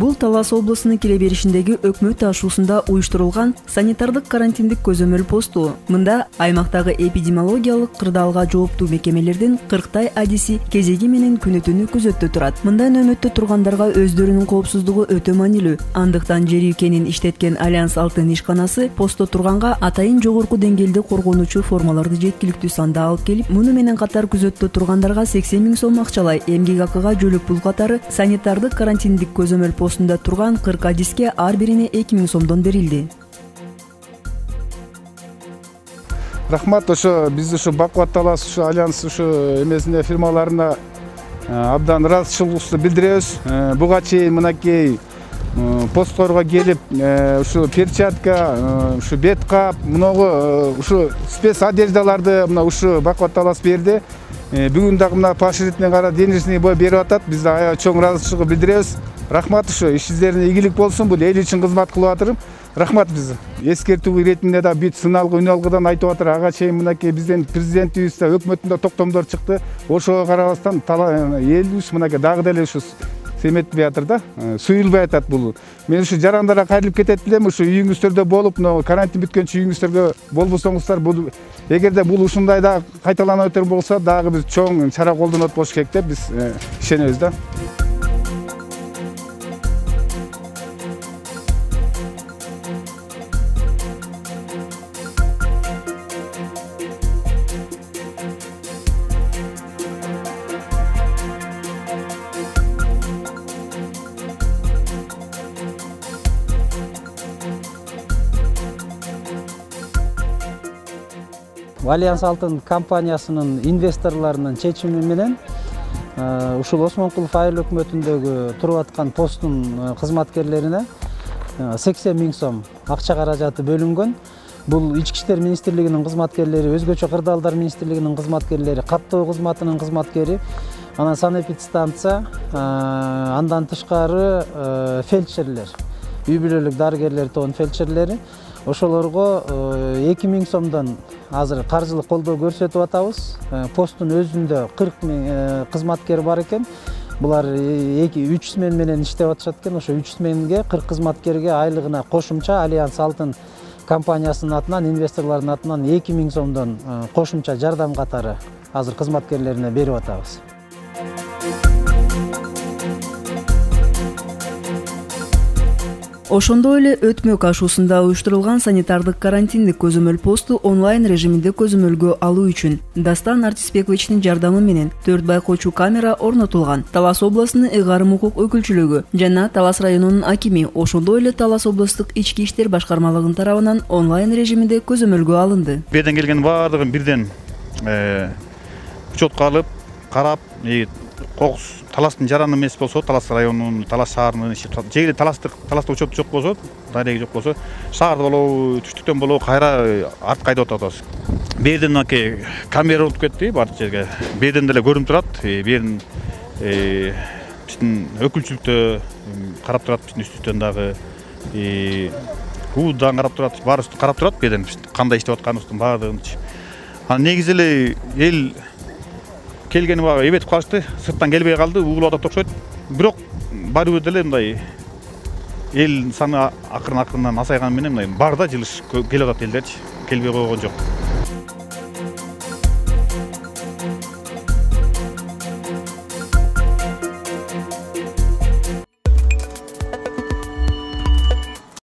Бул Талас облусунун кире беришиндеги өкмөт ашуусунда уюштурулган санитардык карантиндик көзөмөл посту. Мында аймактагы эпидемиологиялык кырдаалга жооптуу мекемелердин 40 адиси кезеги менен күнү-түнү күзөттө турат. Мындай нөмөттө тургандарга өздөрүнүн коопсуздугу өтө маанилүү. Андыктан жер ülкенин иштеткен Альянс Алтын ишканасы постто турганга атайын жогорку деңгээлде коргонуучу формаларды жеткиликтүү санда алып келип, муну менен катар күзөттө тургандарга 80 000 сом акчалай эмгек акыга жөлөк пул катары санитардык карантиндик көзөмөл постунда турган 40 адиске ар бирине 2000 сомдон берилди. Рахмат, ошо биз ошо Бакубат Талас ошо Альянс ошо эмесине фирмаларына абдан ыраазычылыгыбызды билдиребиз. Буга чейин мынакей постторго келип, ушу перчатка, ушу бет кап, мынагы ушу спец одеждаларды мына ушу Бакубат Талас берди. Бүгүн дагы мына поощрительный кара денежный бой берип атат. Биз да аябай чоң ыраазычылык билдиребиз. Рахмат, ушу ишиңиздерге ийгилик болсун. Бул эл үчүн кызмат кылып атырым. Рахмат биз. Эскертүү иретинде да бүт сыналгы үналгыдан айтып атыр. Ага чейин мынакей биздин президентибиз да өкмөттүн да токтомдор чыкты. Ошого карабастан элибиз мынакей дагы деле ушу семетпей атыр да, суюлбай атат бул. Мен ушу жарандарга кайрылып кетет билем, ушу үйүңүздөрдө болуп, карантин бүткөнчө үйүңүздөргө болбосоңуздар, бул эгерде бул ушундай да кайталана өтөр болсо, дагы биз чоң чара колдонот болуш керек деп биз ишенебиз да. Альянс Алтын компаниясынын инвесторларынын чечими менен ушул Осмонкулов айыл өкмөтүндөгү туруп аткан посттун кызматкерлерине 80 000 сом акча каражаты бөлүнгөн. Бул Ички иштер министрлигинин кызматкерлери, өзгөчө кырдаалдар министрлигинин кызматкерлери, каттоо кызматынын кызматкери, анан санэпидстанция, андан тышкары фельдшерлер, үй бүлөлүк дарыгерлер тобунун фельдшерлери. Ошолорго 2000 сомдон азыр каржылык колдоо көрсөтүп атабыз. Посттун өзүндө 40 000 кызматкер бар экен. Булар 3 смен менен иштеп атышат экен. Ошо 3 сменге 40 кызматкерге айлыгына кошумча Альянс Алтын компаниясынын атынан, инвесторлордун атынан 2000 сомдон кошумча жардам катары азыр кызматкерлерине берип атабыз. Ошондой эле өтмөк ашуусунда уюштурулган санитардык карантиндик көзөмөл посту онлайн режиминде көзөмөлгө алуу үчүн Дастан Артисбековичтин жардамы менен 4 байкоочу камера орнотулган. Талас областынын ыйгарым укук өкүлчүлүгү жана Талас районунун акими, ошондой эле Талас облустук ички иштер башкармалыгынын тарабынан онлайн режиминде көзөмөлгө алынды. Берден келген баардыгын бирден учетко алып, карап, кокус Таластын жараны эмес болсо, Талас районунун, Талас шаарынын, жери Таласта учет жок болсо, дареги жок болсо, шаарда болобу, түштүктөн болобу кайра арт кайдап атабыз. Берден мынакей камера утуп кетти баардык жерге. Берден деле көрүнүп турат, бердин биздин өкүлчүлүктө карап турат, биздин үстүбүздөн дагы УУДдан карап турат, баарыбызды карап турат, берден кандай иштеп атканыбыздын баардыгын. Анан негизи эле эл келгени бага эбетип калышты, сырттан келбей калды, угулуп атат окшойт. Бирок баары бир деле мындай эл саны акырын-акырынан азайганы менен мындай бар да жылыш келип атат элдерчи, келбей койгон жок.